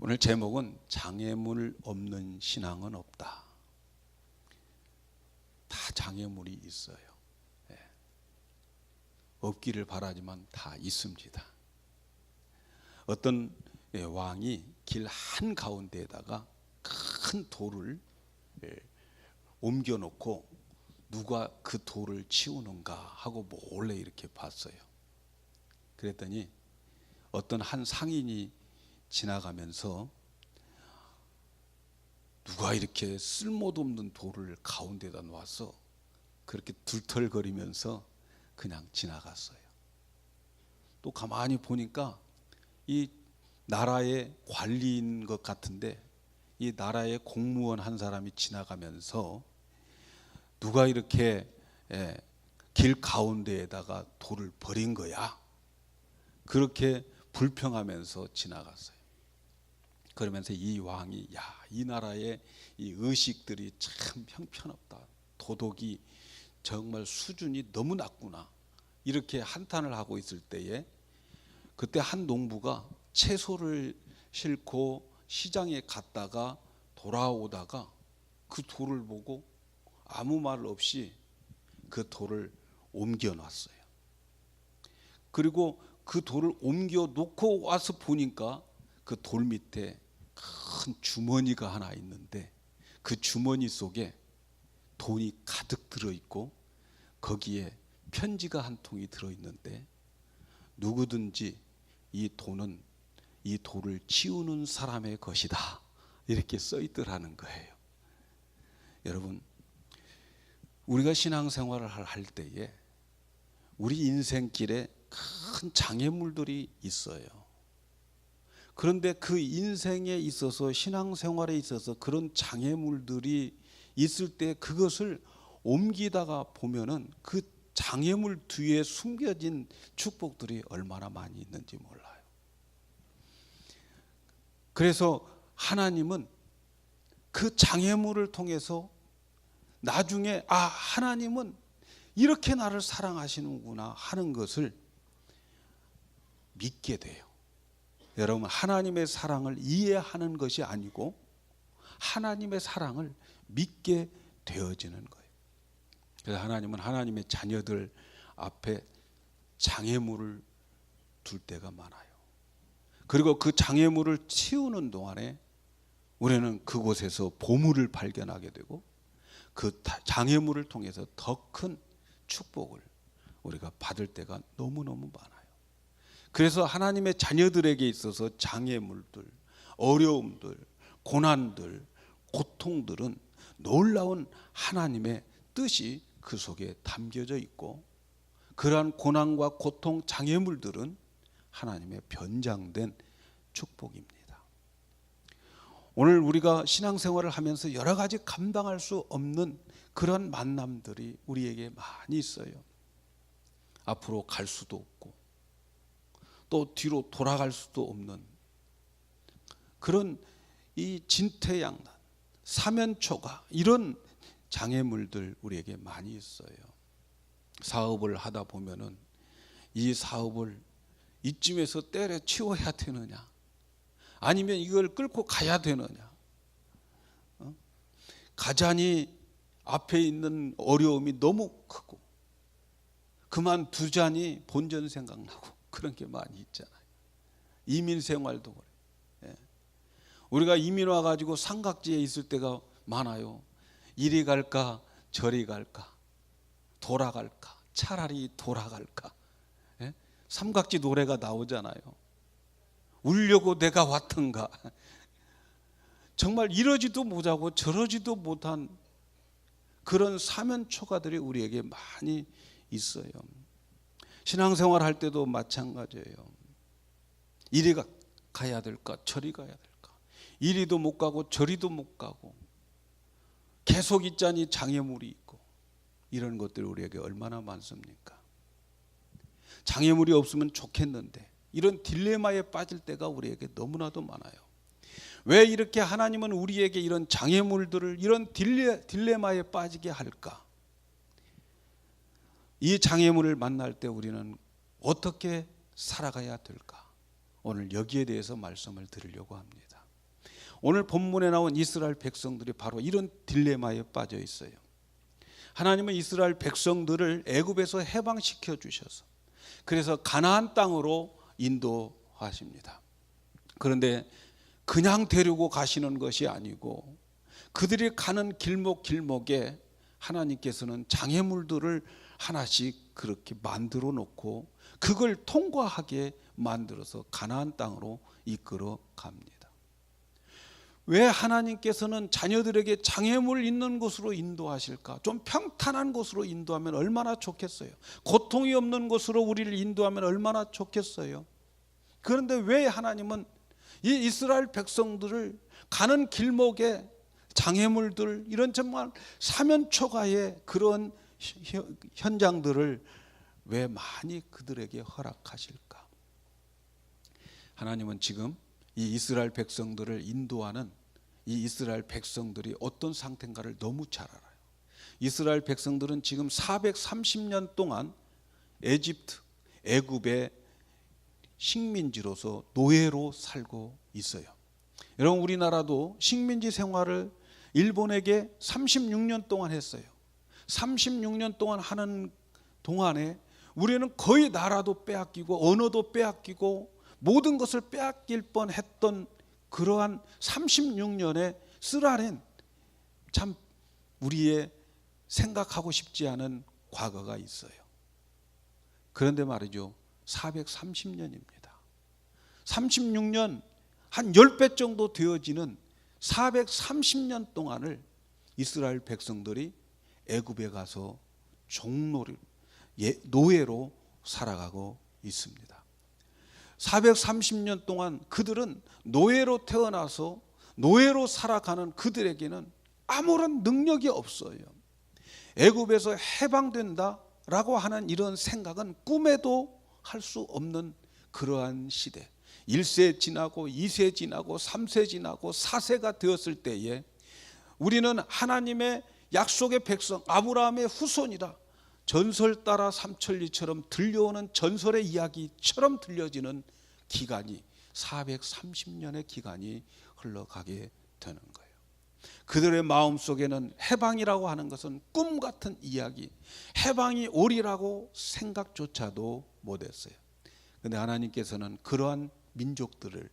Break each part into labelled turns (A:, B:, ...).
A: 오늘 제목은 장애물 없는 신앙은 없다. 다 장애물이 있어요. 없기를 바라지만 다 있습니다. 어떤 왕이 길 한가운데에다가 큰 돌을 옮겨놓고 누가 그 돌을 치우는가 하고 몰래 이렇게 봤어요. 그랬더니 어떤 한 상인이 지나가면서 누가 이렇게 쓸모도 없는 돌을 가운데다 놔서 그렇게 둘털거리면서 그냥 지나갔어요. 또 가만히 보니까 이 나라의 관리인 것 같은데 이 나라의 공무원 한 사람이 지나가면서 누가 이렇게 길 가운데에다가 돌을 버린 거야. 그렇게 불평하면서 지나갔어요. 그러면서 이 왕이 이 나라의 이 의식들이 참 형편없다. 도덕이 정말 수준이 너무 낮구나. 이렇게 한탄을 하고 있을 때에 그때 한 농부가 채소를 싣고 시장에 갔다가 돌아오다가 그 돌을 보고 아무 말 없이 그 돌을 옮겨 놨어요. 그리고 그 돌을 옮겨 놓고 와서 보니까 그 돌 밑에 큰 주머니가 하나 있는데 그 주머니 속에 돈이 가득 들어있고 거기에 편지가 한 통이 들어있는데 누구든지 이 돈은 이 돌을 치우는 사람의 것이다 이렇게 써있더라는 거예요. 여러분, 우리가 신앙생활을 할 때에 우리 인생길에 큰 장애물들이 있어요. 그런데 그 인생에 있어서 신앙생활에 있어서 그런 장애물들이 있을 때 그것을 옮기다가 보면은 그 장애물 뒤에 숨겨진 축복들이 얼마나 많이 있는지 몰라요. 그래서 하나님은 그 장애물을 통해서 나중에 하나님은 이렇게 나를 사랑하시는구나 하는 것을 믿게 돼요. 여러분, 하나님의 사랑을 이해하는 것이 아니고 하나님의 사랑을 믿게 되어지는 거예요. 그래서 하나님은 하나님의 자녀들 앞에 장애물을 둘 때가 많아요. 그리고 그 장애물을 치우는 동안에 우리는 그곳에서 보물을 발견하게 되고 그 장애물을 통해서 더 큰 축복을 우리가 받을 때가 너무너무 많아요. 그래서 하나님의 자녀들에게 있어서 장애물들, 어려움들, 고난들, 고통들은 놀라운 하나님의 뜻이 그 속에 담겨져 있고 그러한 고난과 고통, 장애물들은 하나님의 변장된 축복입니다. 오늘 우리가 신앙생활을 하면서 여러 가지 감당할 수 없는 그런 만남들이 우리에게 많이 있어요. 앞으로 갈 수도 없고 또 뒤로 돌아갈 수도 없는 그런 이 진퇴양난, 사면초가 이런 장애물들 우리에게 많이 있어요. 사업을 하다 보면은 이 사업을 이쯤에서 때려치워야 되느냐 아니면 이걸 끌고 가야 되느냐 가자니 앞에 있는 어려움이 너무 크고 그만두자니 본전 생각나고 그런 게 많이 있잖아요. 이민 생활도 그래. 우리가 이민 와가지고 삼각지에 있을 때가 많아요. 이리 갈까 저리 갈까 돌아갈까 차라리 돌아갈까. 삼각지 노래가 나오잖아요. 울려고 내가 왔던가. 정말 이러지도 못하고 저러지도 못한 그런 사면초가들이 우리에게 많이 있어요. 신앙생활 할 때도 마찬가지예요. 이리 가야 될까 저리 가야 될까 이리도 못 가고 저리도 못 가고 계속 있자니 장애물이 있고 이런 것들이 우리에게 얼마나 많습니까? 장애물이 없으면 좋겠는데 이런 딜레마에 빠질 때가 우리에게 너무나도 많아요. 왜 이렇게 하나님은 우리에게 이런 장애물들을 이런 딜레마에 빠지게 할까? 이 장애물을 만날 때 우리는 어떻게 살아가야 될까? 오늘 여기에 대해서 말씀을 드리려고 합니다. 오늘 본문에 나온 이스라엘 백성들이 바로 이런 딜레마에 빠져 있어요. 하나님은 이스라엘 백성들을 애굽에서 해방시켜 주셔서 그래서 가나안 땅으로 인도하십니다. 그런데 그냥 데리고 가시는 것이 아니고 그들이 가는 길목길목에 하나님께서는 장애물들을 하나씩 그렇게 만들어 놓고 그걸 통과하게 만들어서 가나안 땅으로 이끌어 갑니다. 왜 하나님께서는 자녀들에게 장애물 있는 곳으로 인도하실까? 좀 평탄한 곳으로 인도하면 얼마나 좋겠어요. 고통이 없는 곳으로 우리를 인도하면 얼마나 좋겠어요. 그런데 왜 하나님은 이 이스라엘 백성들을 가는 길목에 장애물들, 이런 정말 사면초가의 그런 현장들을 왜 많이 그들에게 허락하실까? 하나님은 지금 이 이스라엘 백성들을 인도하는 이 이스라엘 백성들이 어떤 상태인가를 너무 잘 알아요. 이스라엘 백성들은 지금 430년 동안 애굽의 식민지로서 노예로 살고 있어요. 여러분, 우리나라도 식민지 생활을 일본에게 36년 동안 했어요. 36년 동안 하는 동안에 우리는 거의 나라도 빼앗기고 언어도 빼앗기고 모든 것을 빼앗길 뻔했던 그러한 36년의 쓰라린 참 우리의 생각하고 싶지 않은 과거가 있어요. 그런데 말이죠, 430년입니다. 36년 한 10배 정도 되어지는 430년 동안을 이스라엘 백성들이 애굽에 가서 노예로 살아가고 있습니다. 430년 동안 그들은 노예로 태어나서 노예로 살아가는 그들에게는 아무런 능력이 없어요. 애굽에서 해방된다라고 하는 이런 생각은 꿈에도 할 수 없는 그러한 시대. 1세 지나고 2세 지나고 3세 지나고 4세가 되었을 때에 우리는 하나님의 약속의 백성 아브라함의 후손이라 전설 따라 삼천리처럼 들려오는 전설의 이야기처럼 들려지는 기간이 430년의 기간이 흘러가게 되는 거예요. 그들의 마음속에는 해방이라고 하는 것은 꿈 같은 이야기, 해방이 오리라고 생각조차도 못했어요. 그런데 하나님께서는 그러한 민족들을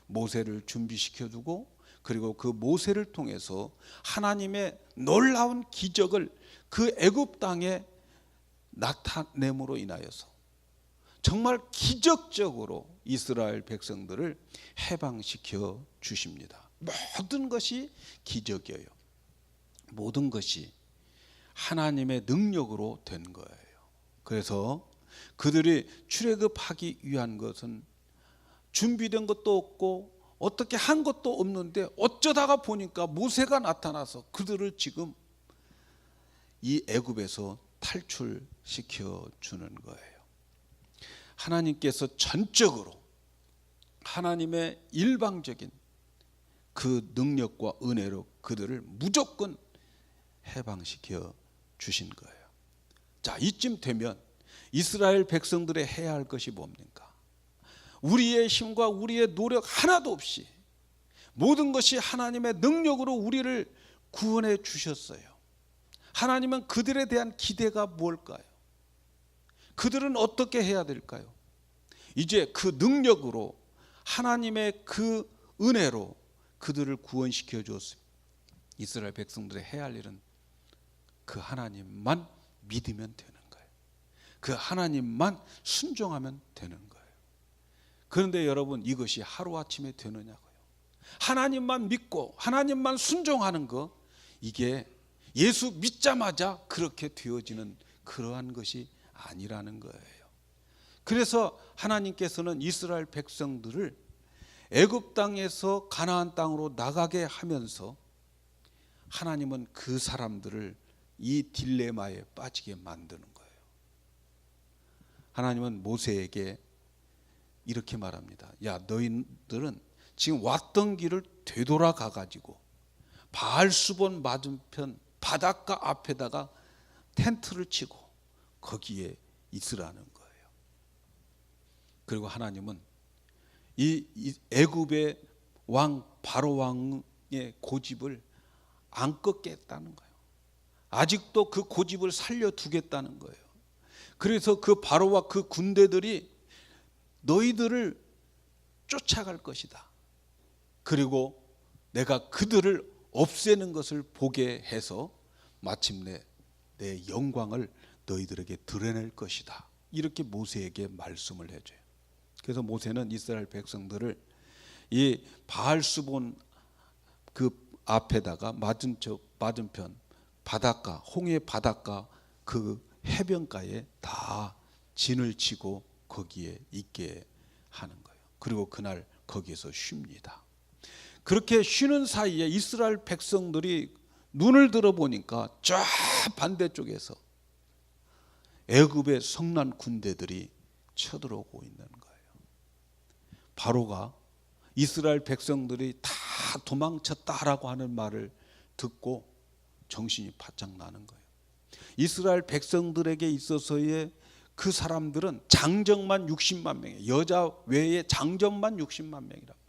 A: 모세를 준비시켜두고 그리고 그 모세를 통해서 하나님의 놀라운 기적을 그 애굽 땅에 나타냄으로 인하여서 정말 기적적으로 이스라엘 백성들을 해방시켜 주십니다. 모든 것이 기적이에요. 모든 것이 하나님의 능력으로 된 거예요. 그래서 그들이 출애굽하기 위한 것은 준비된 것도 없고 어떻게 한 것도 없는데 어쩌다가 보니까 모세가 나타나서 그들을 지금 이 애굽에서 탈출시켜 주는 거예요. 하나님께서 전적으로 하나님의 일방적인 그 능력과 은혜로 그들을 무조건 해방시켜 주신 거예요. 자, 이쯤 되면 이스라엘 백성들이 해야 할 것이 뭡니까? 우리의 힘과 우리의 노력 하나도 없이 모든 것이 하나님의 능력으로 우리를 구원해 주셨어요. 하나님은 그들에 대한 기대가 뭘까요? 그들은 어떻게 해야 될까요? 이제 그 능력으로 하나님의 그 은혜로 그들을 구원시켜 주었습니다. 이스라엘 백성들이 해야 할 일은 그 하나님만 믿으면 되는 거예요. 그 하나님만 순종하면 되는 거예요. 그런데 여러분, 이것이 하루아침에 되느냐고요? 하나님만 믿고 하나님만 순종하는 거, 이게 예수 믿자마자 그렇게 되어지는 그러한 것이 아니라는 거예요. 그래서 하나님께서는 이스라엘 백성들을 애굽 땅에서 가나안 땅으로 나가게 하면서 하나님은 그 사람들을 이 딜레마에 빠지게 만드는 거예요. 하나님은 모세에게 이렇게 말합니다. 야, 너희들은 지금 왔던 길을 되돌아가 가지고 바알수본 맞은편 바닷가 앞에다가 텐트를 치고 거기에 있으라는 거예요. 그리고 하나님은 이 애굽에 바로 왕의 고집을 안 꺾겠다는 거예요. 아직도 그 고집을 살려두겠다는 거예요. 그래서 그 바로와 그 군대들이 너희들을 쫓아갈 것이다. 그리고 내가 그들을 없애는 것을 보게 해서 마침내 내 영광을 너희들에게 드러낼 것이다. 이렇게 모세에게 말씀을 해줘요. 그래서 모세는 이스라엘 백성들을 이 바알스본 그 앞에다가 맞은편 바닷가, 홍해 바닷가 그 해변가에 다 진을 치고 거기에 있게 하는 거예요. 그리고 그날 거기에서 쉽니다. 그렇게 쉬는 사이에 이스라엘 백성들이 눈을 들어보니까 저 반대쪽에서 애굽의 성난 군대들이 쳐들어오고 있는 거예요. 바로가 이스라엘 백성들이 다 도망쳤다라고 하는 말을 듣고 정신이 바짝 나는 거예요. 이스라엘 백성들에게 있어서의 그 사람들은 장정만 60만 명이에요. 여자 외에 장정만 60만 명이란 말이에요.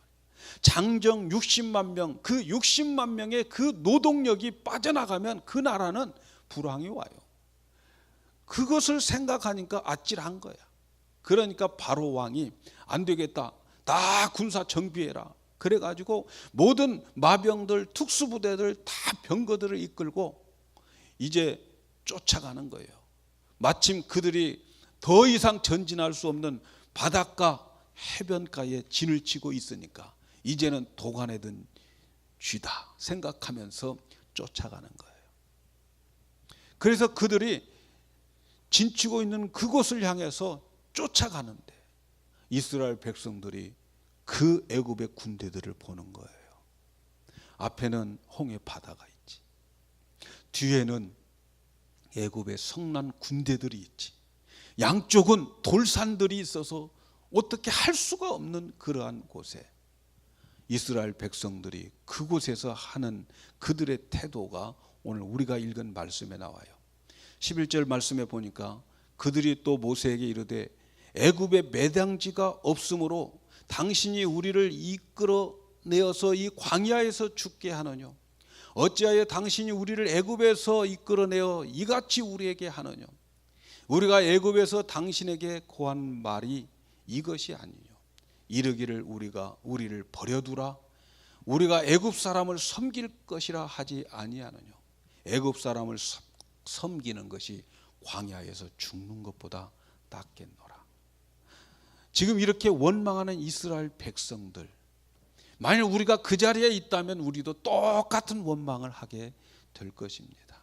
A: 장정 60만 명, 그 60만 명의 그 노동력이 빠져나가면 그 나라는 불황이 와요. 그것을 생각하니까 아찔한 거야. 그러니까 바로 왕이 안 되겠다. 다 군사 정비해라. 그래가지고 모든 마병들, 특수부대들 다 병거들을 이끌고 이제 쫓아가는 거예요. 마침 그들이 더 이상 전진할 수 없는 바닷가 해변가에 진을 치고 있으니까 이제는 도가내든 쥐다 생각하면서 쫓아가는 거예요. 그래서 그들이 진치고 있는 그곳을 향해서 쫓아가는데 이스라엘 백성들이 그 애굽의 군대들을 보는 거예요. 앞에는 홍해 바다가 있지, 뒤에는 애굽의 성난 군대들이 있지, 양쪽은 돌산들이 있어서 어떻게 할 수가 없는 그러한 곳에 이스라엘 백성들이 그곳에서 하는 그들의 태도가 오늘 우리가 읽은 말씀에 나와요. 11절 말씀에 보니까 그들이 또 모세에게 이르되 애굽에 매장지가 없으므로 당신이 우리를 이끌어내어서 이 광야에서 죽게 하느뇨? 어찌하여 당신이 우리를 애굽에서 이끌어내어 이같이 우리에게 하느뇨? 우리가 애굽에서 당신에게 고한 말이 이것이 아니뇨? 이르기를 우리를 버려두라. 우리가 애굽 사람을 섬길 것이라 하지 아니하느뇨? 애굽 사람을 섬기는 것이 광야에서 죽는 것보다 낫겠노라. 지금 이렇게 원망하는 이스라엘 백성들, 만일 우리가 그 자리에 있다면 우리도 똑같은 원망을 하게 될 것입니다.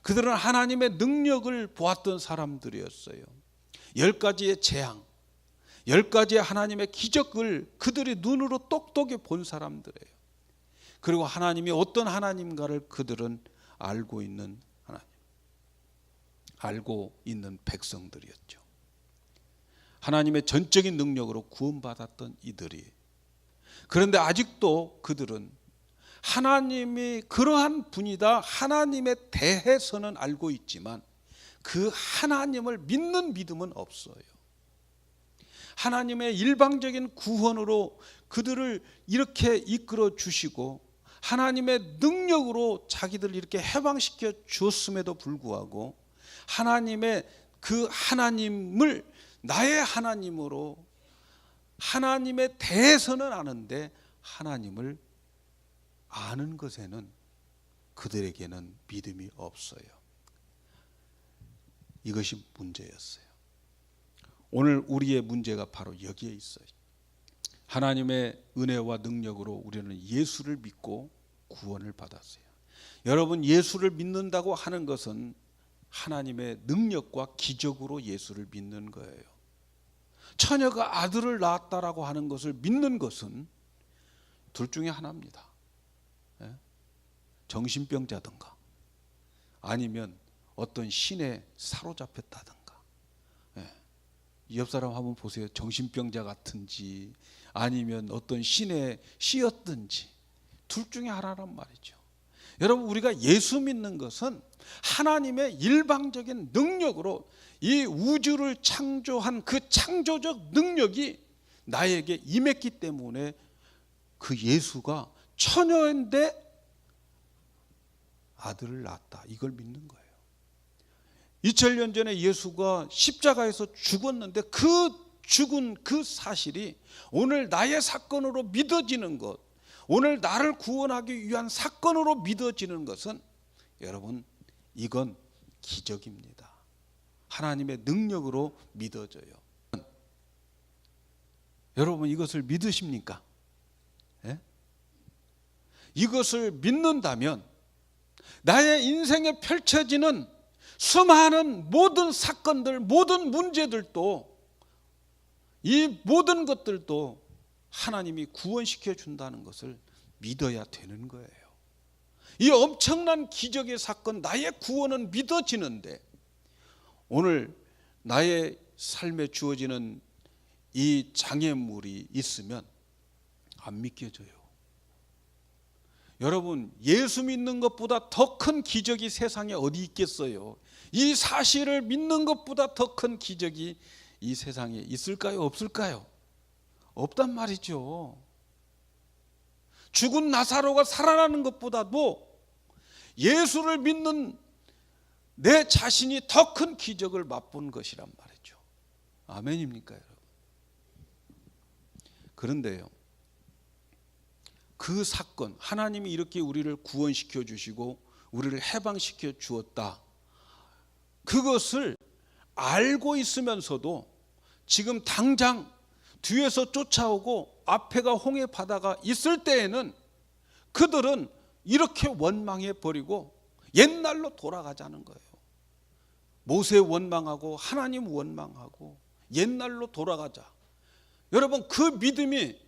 A: 그들은 하나님의 능력을 보았던 사람들이었어요. 10가지의 재앙, 10가지의 하나님의 기적을 그들이 눈으로 똑똑히 본 사람들이에요. 그리고 하나님이 어떤 하나님가를 그들은 알고 있는 백성들이었죠. 하나님의 전적인 능력으로 구원받았던 이들이, 그런데 아직도 그들은 하나님이 그러한 분이다, 하나님에 대해서는 알고 있지만 그 하나님을 믿는 믿음은 없어요. 하나님의 일방적인 구원으로 그들을 이렇게 이끌어 주시고 하나님의 능력으로 자기들을 이렇게 해방시켜 주었음에도 불구하고 하나님의 그 하나님을 나의 하나님으로, 하나님에 대해서는 아는데 하나님을 아는 것에는 그들에게는 믿음이 없어요. 이것이 문제였어요. 오늘 우리의 문제가 바로 여기에 있어요. 하나님의 은혜와 능력으로 우리는 예수를 믿고 구원을 받았어요. 여러분, 예수를 믿는다고 하는 것은 하나님의 능력과 기적으로 예수를 믿는 거예요. 처녀가 아들을 낳았다라고 하는 것을 믿는 것은 둘 중에 하나입니다. 정신병자든가 아니면 어떤 신에 사로잡혔다든가. 옆 사람 한번 보세요. 정신병자 같은지 아니면 어떤 신에 씌었든지 둘 중에 하나란 말이죠. 여러분, 우리가 예수 믿는 것은 하나님의 일방적인 능력으로 이 우주를 창조한 그 창조적 능력이 나에게 임했기 때문에 그 예수가 처녀인데 아들을 낳았다. 이걸 믿는 거예요. 2000년 전에 예수가 십자가에서 죽었는데 그 죽은 그 사실이 오늘 나의 사건으로 믿어지는 것, 오늘 나를 구원하기 위한 사건으로 믿어지는 것은 여러분 이건 기적입니다. 하나님의 능력으로 믿어져요. 여러분 이것을 믿으십니까? 예? 이것을 믿는다면 나의 인생에 펼쳐지는 수많은 모든 사건들, 모든 문제들도, 이 모든 것들도 하나님이 구원시켜 준다는 것을 믿어야 되는 거예요. 이 엄청난 기적의 사건, 나의 구원은 믿어지는데 오늘 나의 삶에 주어지는 이 장애물이 있으면 안 믿겨져요. 여러분, 예수 믿는 것보다 더 큰 기적이 세상에 어디 있겠어요? 이 사실을 믿는 것보다 더 큰 기적이 이 세상에 있을까요? 없을까요? 없단 말이죠. 죽은 나사로가 살아나는 것보다도 예수를 믿는 내 자신이 더 큰 기적을 맛본 것이란 말이죠. 아멘입니까, 여러분? 그런데요, 그 사건, 하나님이 이렇게 우리를 구원시켜 주시고 우리를 해방시켜 주었다, 그것을 알고 있으면서도 지금 당장 뒤에서 쫓아오고 앞에가 홍해 바다가 있을 때에는 그들은 이렇게 원망해 버리고 옛날로 돌아가자는 거예요. 모세 원망하고 하나님 원망하고 옛날로 돌아가자. 여러분, 그 믿음이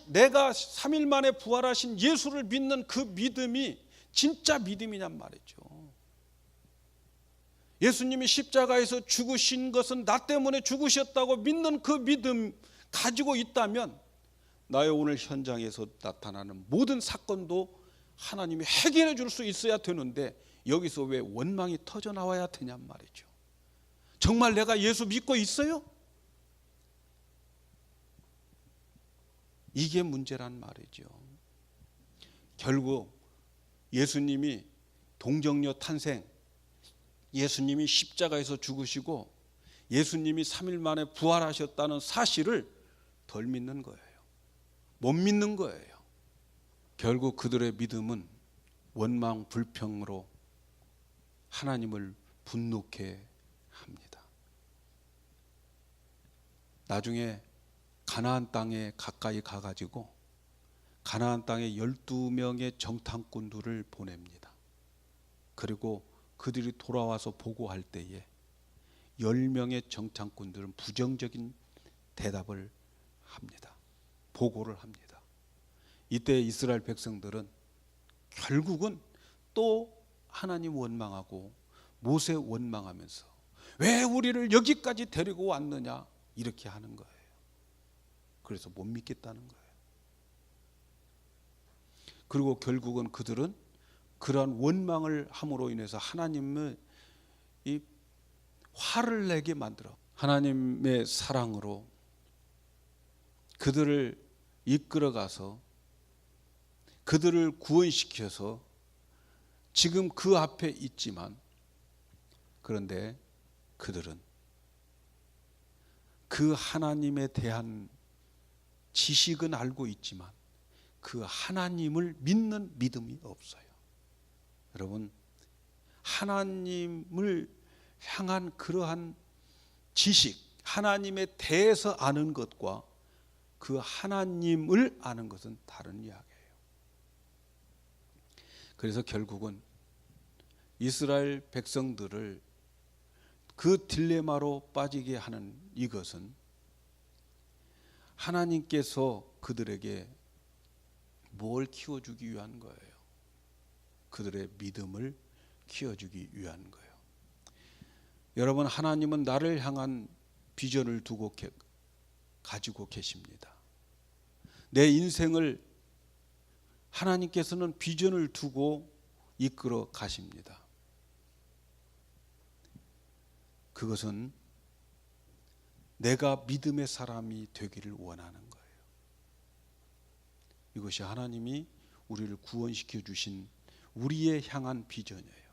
A: 내가 3일 만에 부활하신 예수를 믿는 그 믿음이 진짜 믿음이냔 말이죠. 예수님이 십자가에서 죽으신 것은 나 때문에 죽으셨다고 믿는 그 믿음 가지고 있다면 나의 오늘 현장에서 나타나는 모든 사건도 하나님이 해결해 줄 수 있어야 되는데 여기서 왜 원망이 터져 나와야 되냔 말이죠. 정말 내가 예수 믿고 있어요? 이게 문제란 말이죠. 결국 예수님이 동정녀 탄생, 예수님이 십자가에서 죽으시고 예수님이 3일 만에 부활하셨다는 사실을 덜 믿는 거예요. 못 믿는 거예요. 결국 그들의 믿음은 원망 불평으로 하나님을 분노케 합니다. 나중에 가나안 땅에 가까이 가가지고 가나안 땅에 12명의 정탐꾼들을 보냅니다. 그리고 그들이 돌아와서 보고할 때에 10명의 정탐꾼들은 부정적인 대답을 합니다. 보고를 합니다. 이때 이스라엘 백성들은 결국은 또 하나님 원망하고 모세 원망하면서 왜 우리를 여기까지 데리고 왔느냐 이렇게 하는 거예요. 그래서 못 믿겠다는 거예요. 그리고 결국은 그들은 그러한 원망을 함으로 인해서 하나님을 이 화를 내게 만들어 하나님의 사랑으로 그들을 이끌어가서 그들을 구원시켜서 지금 그 앞에 있지만, 그런데 그들은 그 하나님에 대한 지식은 알고 있지만 그 하나님을 믿는 믿음이 없어요. 여러분, 하나님을 향한 그러한 지식, 하나님에 대해서 아는 것과 그 하나님을 아는 것은 다른 이야기예요. 그래서 결국은 이스라엘 백성들을 그 딜레마로 빠지게 하는 이것은 하나님께서 그들에게 뭘 키워주기 위한 거예요? 그들의 믿음을 키워주기 위한 거예요. 여러분, 하나님은 나를 향한 비전을 두고 가지고 계십니다. 내 인생을 하나님께서는 비전을 두고 이끌어 가십니다. 그것은 내가 믿음의 사람이 되기를 원하는 거예요. 이것이 하나님이 우리를 구원시켜 주신 우리의 향한 비전이에요.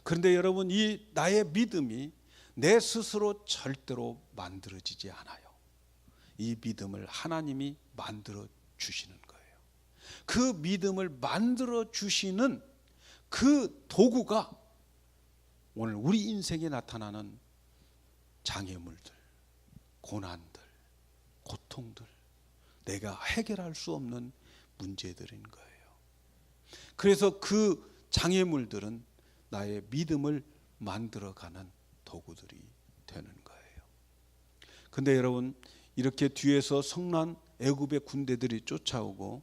A: 그런데 여러분, 이 나의 믿음이 내 스스로 절대로 만들어지지 않아요. 이 믿음을 하나님이 만들어 주시는 거예요. 그 믿음을 만들어 주시는 그 도구가 오늘 우리 인생에 나타나는 장애물들, 고난들, 고통들, 내가 해결할 수 없는 문제들인 거예요. 그래서 그 장애물들은 나의 믿음을 만들어가는 도구들이 되는 거예요. 근데 여러분, 이렇게 뒤에서 성난 애굽의 군대들이 쫓아오고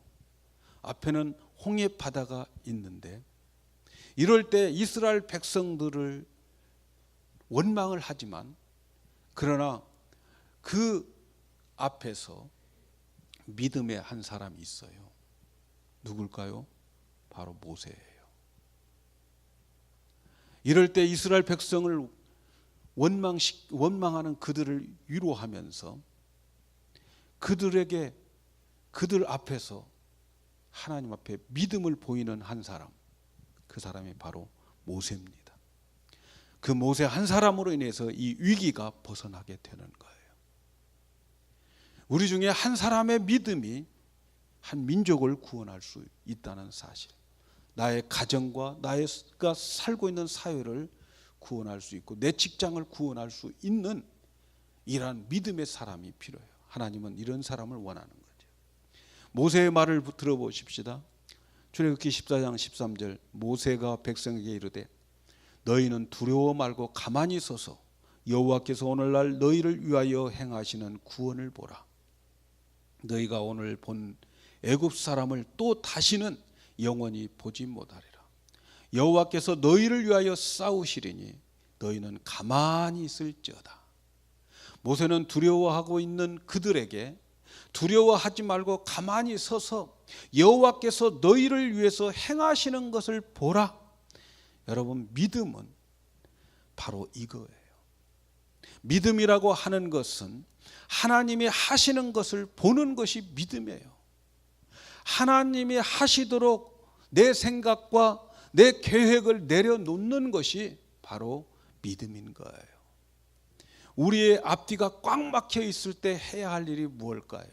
A: 앞에는 홍해 바다가 있는데, 이럴 때 이스라엘 백성들을 원망을 하지만, 그러나 그 앞에서 믿음의 한 사람이 있어요. 누굴까요? 바로 모세예요. 이럴 때 이스라엘 백성을 원망하는 그들을 위로하면서 그들 앞에서 하나님 앞에 믿음을 보이는 한 사람, 그 사람이 바로 모세입니다. 그 모세 한 사람으로 인해서 이 위기가 벗어나게 되는 거예요. 우리 중에 한 사람의 믿음이 한 민족을 구원할 수 있다는 사실, 나의 가정과 나가 살고 있는 사회를 구원할 수 있고 내 직장을 구원할 수 있는 이러한 믿음의 사람이 필요해요. 하나님은 이런 사람을 원하는 거죠. 모세의 말을 들어보십시다. 출애굽기 14장 13절, 모세가 백성에게 이르되 너희는 두려워 말고 가만히 서서 여호와께서 오늘날 너희를 위하여 행하시는 구원을 보라. 너희가 오늘 본 애굽 사람을 또 다시는 영원히 보지 못하리라. 여호와께서 너희를 위하여 싸우시리니 너희는 가만히 있을지어다. 모세는 두려워하고 있는 그들에게 두려워하지 말고 가만히 서서 여호와께서 너희를 위해서 행하시는 것을 보라. 여러분, 믿음은 바로 이거예요. 믿음이라고 하는 것은 하나님이 하시는 것을 보는 것이 믿음이에요. 하나님이 하시도록 내 생각과 내 계획을 내려놓는 것이 바로 믿음인 거예요. 우리의 앞뒤가 꽉 막혀 있을 때 해야 할 일이 무엇일까요?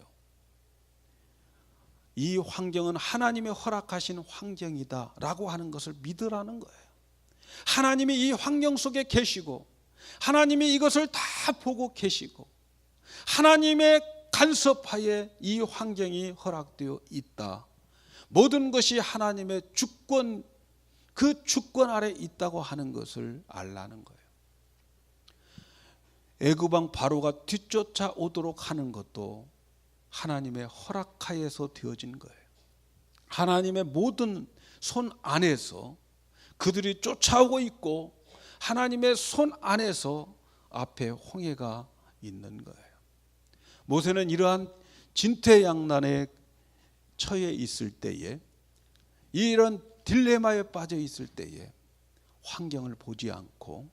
A: 이 환경은 하나님이 허락하신 환경이다라고 하는 것을 믿으라는 거예요. 하나님이 이 환경 속에 계시고 하나님이 이것을 다 보고 계시고 하나님의 간섭하에 이 환경이 허락되어 있다. 모든 것이 하나님의 주권, 그 주권 아래 있다고 하는 것을 알라는 거예요. 애굽왕 바로가 뒤쫓아 오도록 하는 것도 하나님의 허락하에서 되어진 거예요. 하나님의 모든 손 안에서 그들이 쫓아오고 있고 하나님의 손 안에서 앞에 홍해가 있는 거예요. 모세는 이러한 진퇴양난에 처해 있을 때에, 이런 딜레마에 빠져 있을 때에 환경을 보지 않고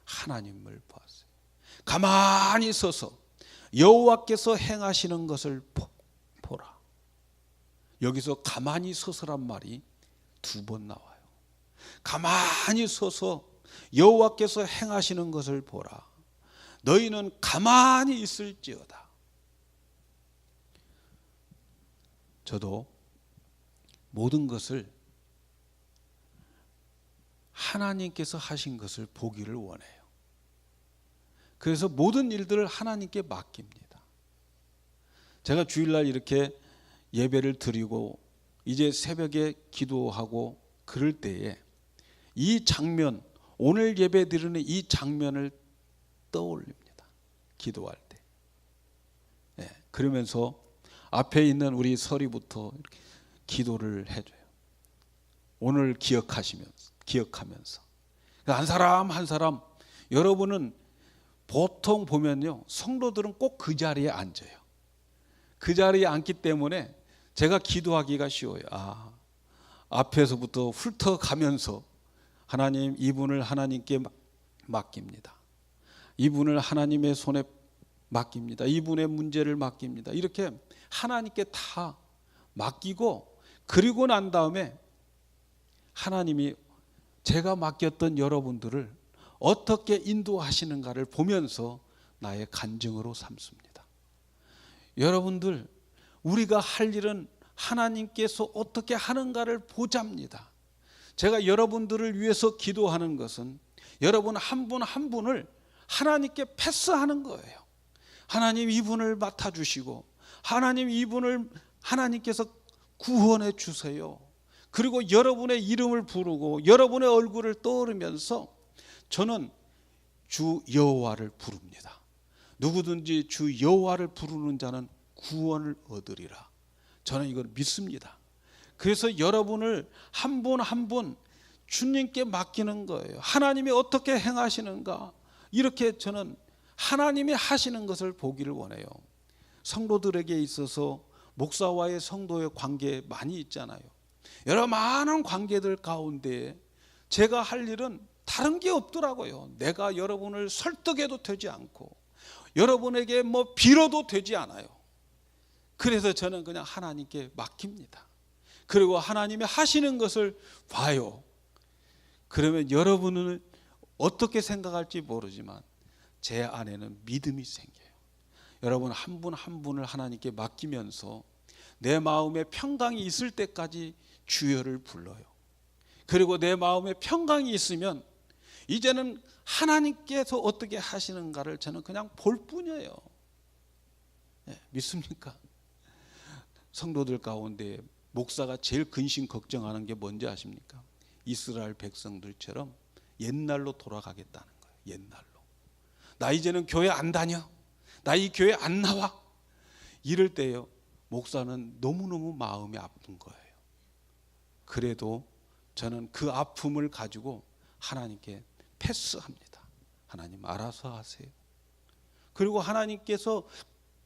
A: 하나님을 보았어요. 가만히 서서 여호와께서 행하시는 것을 보라. 여기서 가만히 서서란 말이 두 번 나와요. 가만히 서서 여호와께서 행하시는 것을 보라. 너희는 가만히 있을지어다. 저도 모든 것을 하나님께서 하신 것을 보기를 원해요. 그래서 모든 일들을 하나님께 맡깁니다. 제가 주일날 이렇게 예배를 드리고 이제 새벽에 기도하고 그럴 때에 이 장면, 오늘 예배 드리는 이 장면을 떠올립니다. 기도할 때. 네, 그러면서 앞에 있는 우리 서리부터 이렇게 기도를 해줘요. 오늘 기억하면서 한 사람 한 사람, 여러분은 보통 보면요, 성도들은 꼭 그 자리에 앉아요. 그 자리에 앉기 때문에 제가 기도하기가 쉬워요. 앞에서부터 훑어가면서 하나님, 이분을 하나님께 맡깁니다. 이분을 하나님의 손에 맡깁니다. 이분의 문제를 맡깁니다. 이렇게 하나님께 다 맡기고 그리고 난 다음에 하나님이 제가 맡겼던 여러분들을 어떻게 인도하시는가를 보면서 나의 간증으로 삼습니다. 여러분들, 우리가 할 일은 하나님께서 어떻게 하는가를 보자입니다. 제가 여러분들을 위해서 기도하는 것은 여러분 한 분 한 분을 하나님께 패스하는 거예요. 하나님 이분을 맡아주시고 하나님 이분을 하나님께서 구원해 주세요. 그리고 여러분의 이름을 부르고 여러분의 얼굴을 떠오르면서 저는 주 여호와를 부릅니다. 누구든지 주 여호와를 부르는 자는 구원을 얻으리라. 저는 이걸 믿습니다. 그래서 여러분을 한 분 한 분 주님께 맡기는 거예요. 하나님이 어떻게 행하시는가, 이렇게 저는 하나님이 하시는 것을 보기를 원해요. 성도들에게 있어서 목사와의 성도의 관계 많이 있잖아요. 여러 많은 관계들 가운데 제가 할 일은 다른 게 없더라고요. 내가 여러분을 설득해도 되지 않고 여러분에게 뭐 빌어도 되지 않아요. 그래서 저는 그냥 하나님께 맡깁니다. 그리고 하나님이 하시는 것을 봐요. 그러면 여러분은 어떻게 생각할지 모르지만 제 안에는 믿음이 생겨요. 여러분 한 분 한 분을 하나님께 맡기면서 내 마음에 평강이 있을 때까지 주여를 불러요. 그리고 내 마음에 평강이 있으면 이제는 하나님께서 어떻게 하시는가를 저는 그냥 볼 뿐이에요. 네, 믿습니까? 성도들 가운데 목사가 제일 근심 걱정하는 게 뭔지 아십니까? 이스라엘 백성들처럼 옛날로 돌아가겠다는 거예요. 옛날로. 나 이제는 교회 안 다녀. 나 이 교회 안 나와. 이럴 때요, 목사는 너무너무 마음이 아픈 거예요. 그래도 저는 그 아픔을 가지고 하나님께 패스합니다. 하나님 알아서 하세요. 그리고 하나님께서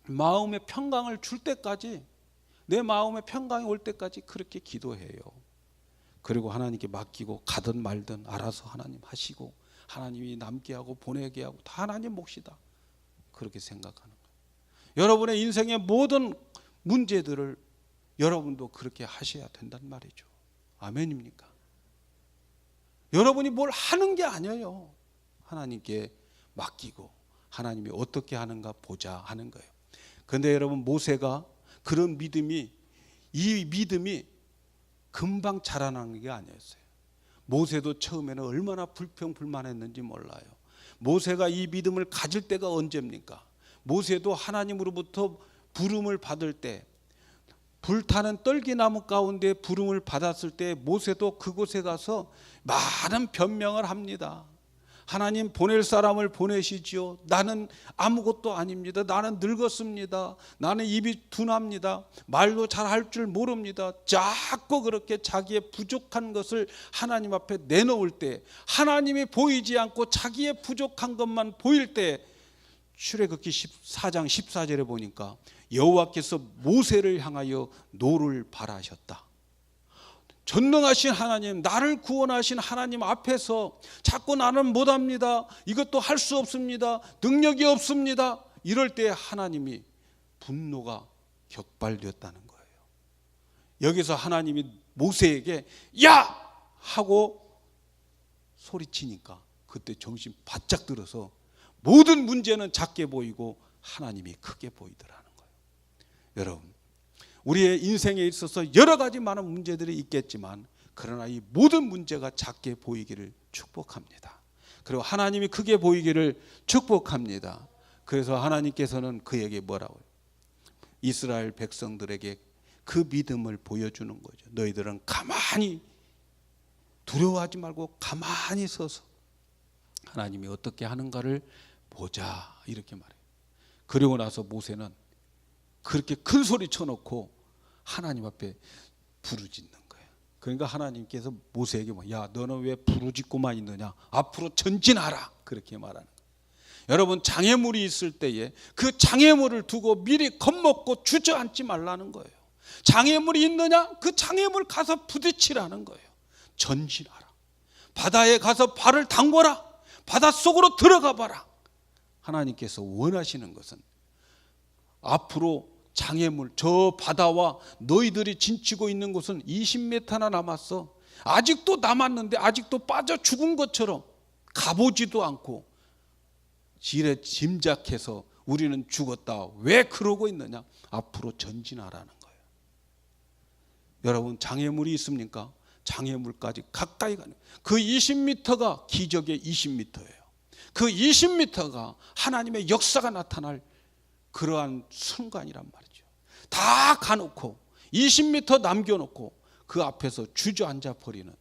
A: 마음의 평강을 줄 때까지, 내 마음의 평강이 올 때까지 그렇게 기도해요. 그리고 하나님께 맡기고 가든 말든 알아서 하나님 하시고 하나님이 남게 하고 보내게 하고 다 하나님 몫이다. 그렇게 생각하는 거예요. 여러분의 인생의 모든 문제들을 여러분도 그렇게 하셔야 된단 말이죠. 아멘입니까? 여러분이 뭘 하는 게 아니에요. 하나님께 맡기고 하나님이 어떻게 하는가 보자 하는 거예요. 그런데 여러분, 모세가 그런 믿음이, 이 믿음이 금방 자라나는 게 아니었어요. 모세도 처음에는 얼마나 불평불만했는지 몰라요. 모세가 이 믿음을 가질 때가 언제입니까? 모세도 하나님으로부터 부름을 받을 때, 불타는 떨기나무 가운데 부름을 받았을 때 모세도 그곳에 가서 많은 변명을 합니다. 하나님 보낼 사람을 보내시지요. 나는 아무것도 아닙니다. 나는 늙었습니다. 나는 입이 둔합니다. 말도 잘할 줄 모릅니다. 자꾸 그렇게 자기의 부족한 것을 하나님 앞에 내놓을 때, 하나님이 보이지 않고 자기의 부족한 것만 보일 때, 출애굽기 14장 14절에 보니까 여호와께서 모세를 향하여 노를 발하셨다. 전능하신 하나님, 나를 구원하신 하나님 앞에서 자꾸 나는 못합니다, 이것도 할 수 없습니다, 능력이 없습니다, 이럴 때 하나님이 분노가 격발되었다는 거예요. 여기서 하나님이 모세에게 야! 하고 소리치니까 그때 정신 바짝 들어서 모든 문제는 작게 보이고 하나님이 크게 보이더라는 거예요. 여러분, 우리의 인생에 있어서 여러 가지 많은 문제들이 있겠지만 그러나 이 모든 문제가 작게 보이기를 축복합니다. 그리고 하나님이 크게 보이기를 축복합니다. 그래서 하나님께서는 그에게 뭐라고 해요? 이스라엘 백성들에게 그 믿음을 보여주는 거죠. 너희들은 가만히 두려워하지 말고 가만히 서서 하나님이 어떻게 하는가를 보자, 이렇게 말해요. 그리고 나서 모세는 그렇게 큰 소리 쳐놓고 하나님 앞에 부르짖는 거예요. 그러니까 하나님께서 모세에게 야, 너는 왜 부르짖고만 있느냐, 앞으로 전진하라, 그렇게 말하는 거예요. 여러분, 장애물이 있을 때에 그 장애물을 두고 미리 겁먹고 주저앉지 말라는 거예요. 장애물이 있느냐, 그 장애물 가서 부딪히라는 거예요. 전진하라. 바다에 가서 발을 담궈라. 바닷속으로 들어가 봐라. 하나님께서 원하시는 것은 앞으로 장애물, 저 바다와 너희들이 진치고 있는 곳은 20m나 남았어. 아직도 남았는데 아직도 빠져 죽은 것처럼 가보지도 않고 지레 짐작해서 우리는 죽었다. 왜 그러고 있느냐? 앞으로 전진하라는 거예요. 여러분, 장애물이 있습니까? 장애물까지 가까이 가는, 그 20m가 기적의 20m예요. 그 20m가 하나님의 역사가 나타날 그러한 순간이란 말이죠. 다 가놓고 20m 남겨놓고 그 앞에서 주저앉아 버리는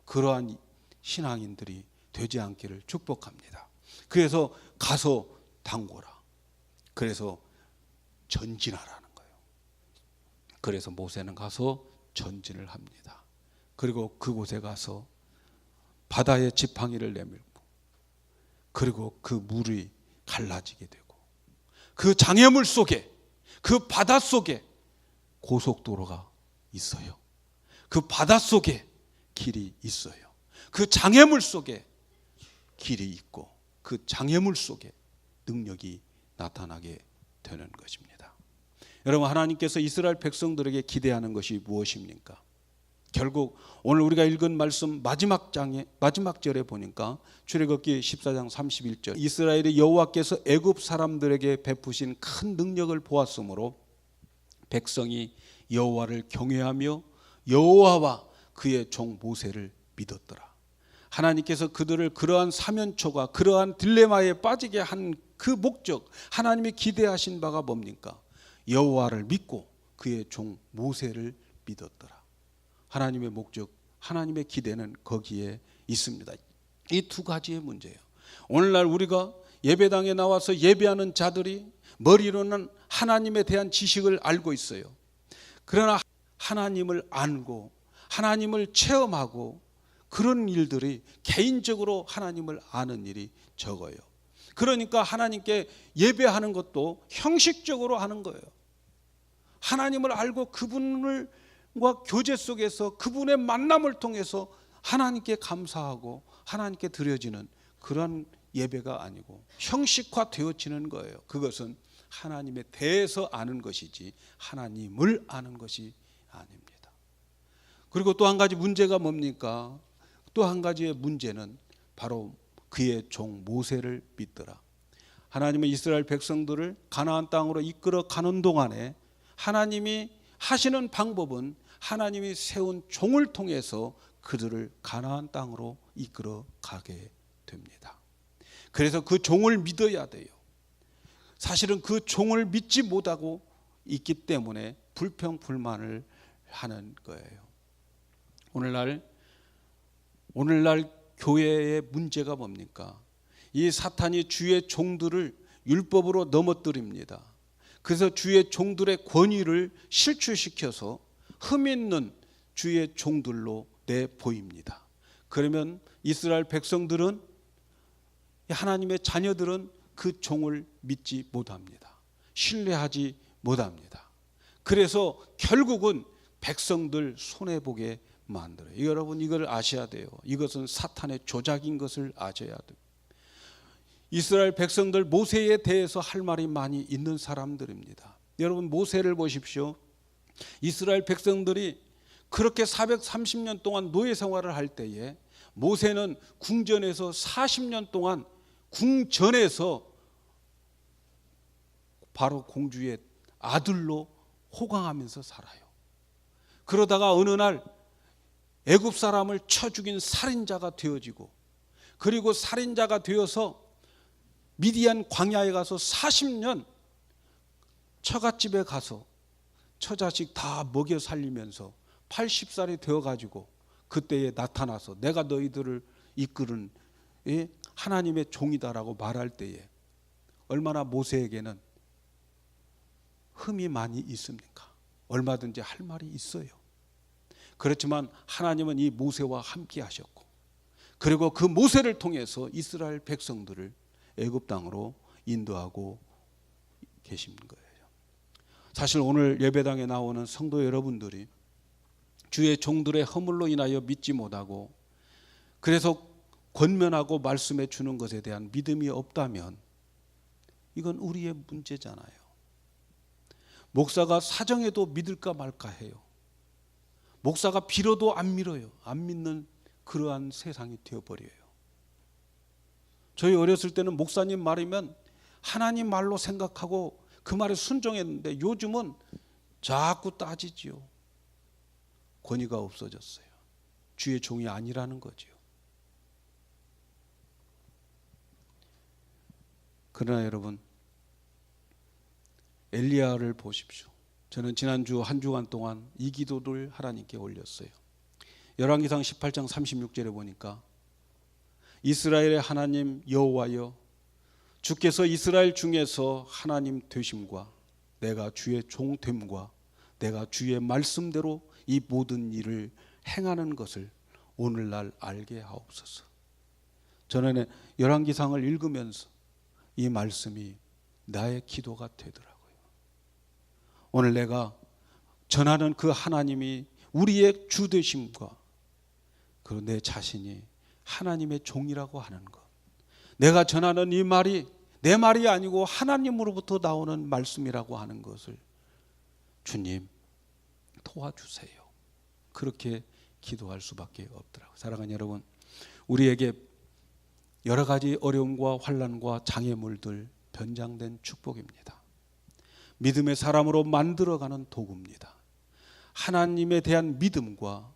A: 그러한 신앙인들이 되지 않기를 축복합니다. 그래서 가서 담궈라. 그래서 전진하라는 거예요. 그래서 모세는 가서 전진을 합니다. 그리고 그곳에 가서 바다의 지팡이를 내밀고, 그리고 그 물이 갈라지게 되고, 그 장애물 속에, 그 바다 속에 고속도로가 있어요. 그 바다 속에 길이 있어요. 그 장애물 속에 길이 있고, 그 장애물 속에 능력이 나타나게 되는 것입니다. 여러분, 하나님께서 이스라엘 백성들에게 기대하는 것이 무엇입니까? 결국 오늘 우리가 읽은 말씀 마지막 절에 보니까 출애굽기 14장 31절, 이스라엘이 여호와께서 애굽 사람들에게 베푸신 큰 능력을 보았으므로 백성이 여호와를 경외하며 여호와와 그의 종 모세를 믿었더라. 하나님께서 그들을 그러한 사면초가, 그러한 딜레마에 빠지게 한 그 목적, 하나님이 기대하신 바가 뭡니까? 여호와를 믿고 그의 종 모세를 믿었더라. 하나님의 목적, 하나님의 기대는 거기에 있습니다. 이 두 가지의 문제예요. 오늘날 우리가 예배당에 나와서 예배하는 자들이 머리로는 하나님에 대한 지식을 알고 있어요. 그러나 하나님을 알고 하나님을 체험하고 그런 일들이, 개인적으로 하나님을 아는 일이 적어요. 그러니까 하나님께 예배하는 것도 형식적으로 하는 거예요. 하나님을 알고 그분과 교제 속에서 그분의 만남을 통해서 하나님께 감사하고 하나님께 드려지는 그런 예배가 아니고 형식화 되어지는 거예요. 그것은 하나님에 대해서 아는 것이지 하나님을 아는 것이 아닙니다. 그리고 또 한 가지 문제가 뭡니까? 또 한 가지의 문제는 바로 그의 종 모세를 믿더라. 하나님은 이스라엘 백성들을 가나안 땅으로 이끌어 가는 동안에 하나님이 하시는 방법은 하나님이 세운 종을 통해서 그들을 가나안 땅으로 이끌어 가게 됩니다. 그래서 그 종을 믿어야 돼요. 사실은 그 종을 믿지 못하고 있기 때문에 불평불만을 하는 거예요. 오늘날 교회의 문제가 뭡니까? 이 사탄이 주의 종들을 율법으로 넘어뜨립니다. 그래서 주의 종들의 권위를 실추시켜서 흠 있는 주의 종들로 내보입니다. 그러면 이스라엘 백성들은, 하나님의 자녀들은 그 종을 믿지 못합니다. 신뢰하지 못합니다. 그래서 결국은 백성들 손해보게 만들어요. 여러분, 이걸 아셔야 돼요. 이것은 사탄의 조작인 것을 아셔야 돼요. 이스라엘 백성들, 모세에 대해서 할 말이 많이 있는 사람들입니다. 여러분, 모세를 보십시오. 이스라엘 백성들이 그렇게 430년 동안 노예 생활을 할 때에 모세는 궁전에서 40년 동안 궁전에서 바로 공주의 아들로 호강하면서 살아요. 그러다가 어느 날 애굽 사람을 쳐 죽인 살인자가 되어지고, 그리고 살인자가 되어서 미디안 광야에 가서 40년 처갓집에 가서 처자식 다 먹여 살리면서 80살이 되어가지고 그때에 나타나서 내가 너희들을 이끄는 하나님의 종이다라고 말할 때에 얼마나 모세에게는 흠이 많이 있습니까? 얼마든지 할 말이 있어요. 그렇지만 하나님은 이 모세와 함께 하셨고, 그리고 그 모세를 통해서 이스라엘 백성들을 애굽 땅으로 인도하고 계신 거예요. 사실 오늘 예배당에 나오는 성도 여러분들이 주의 종들의 허물로 인하여 믿지 못하고, 그래서 권면하고 말씀해 주는 것에 대한 믿음이 없다면 이건 우리의 문제잖아요. 목사가 사정해도 믿을까 말까 해요. 목사가 빌어도 안 믿어요. 안 믿는 그러한 세상이 되어버려요. 저희 어렸을 때는 목사님 말이면 하나님 말로 생각하고 그 말에 순종했는데 요즘은 자꾸 따지지요. 권위가 없어졌어요. 주의 종이 아니라는 거죠. 그러나 여러분, 엘리야를 보십시오. 저는 지난주 한 주간 동안 이 기도를 하나님께 올렸어요. 열왕기상 18장 36절에 보니까 이스라엘의 하나님 여호와여, 주께서 이스라엘 중에서 하나님 되심과 내가 주의 종됨과 내가 주의 말씀대로 이 모든 일을 행하는 것을 오늘날 알게 하옵소서. 저는 열왕기상을 읽으면서 이 말씀이 나의 기도가 되더라고요. 오늘 내가 전하는 그 하나님이 우리의 주 되심과 그리고 내 자신이 하나님의 종이라고 하는 것, 내가 전하는 이 말이 내 말이 아니고 하나님으로부터 나오는 말씀이라고 하는 것을 주님 도와주세요. 그렇게 기도할 수밖에 없더라고요. 사랑하는 여러분, 우리에게 여러 가지 어려움과 환난과 장애물들 변장된 축복입니다. 믿음의 사람으로 만들어가는 도구입니다. 하나님에 대한 믿음과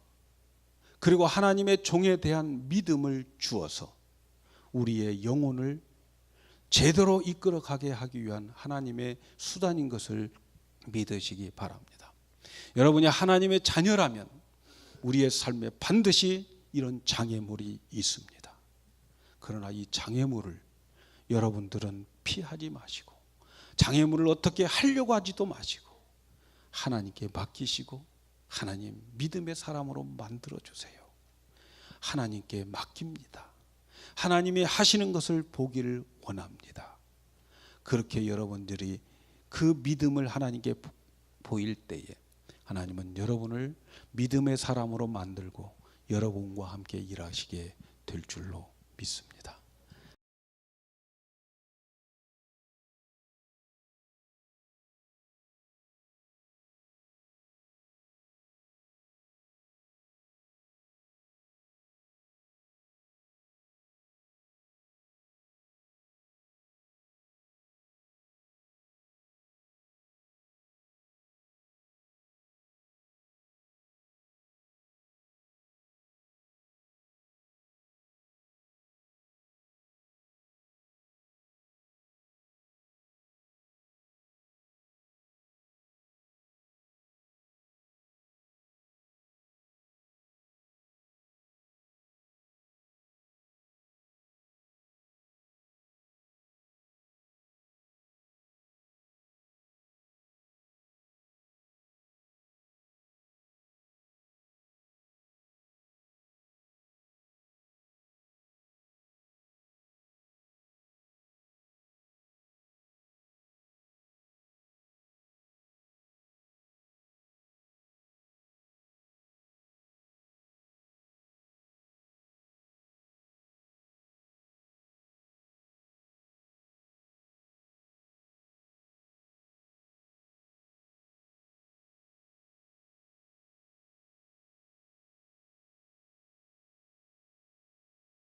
A: 그리고 하나님의 종에 대한 믿음을 주어서 우리의 영혼을 제대로 이끌어가게 하기 위한 하나님의 수단인 것을 믿으시기 바랍니다. 여러분이 하나님의 자녀라면 우리의 삶에 반드시 이런 장애물이 있습니다. 그러나 이 장애물을 여러분들은 피하지 마시고 장애물을 어떻게 하려고 하지도 마시고 하나님께 맡기시고 하나님 믿음의 사람으로 만들어주세요. 하나님께 맡깁니다. 하나님이 하시는 것을 보기를 원합니다. 그렇게 여러분들이 그 믿음을 하나님께 보일 때에 하나님은 여러분을 믿음의 사람으로 만들고 여러분과 함께 일하시게 될 줄로 믿습니다.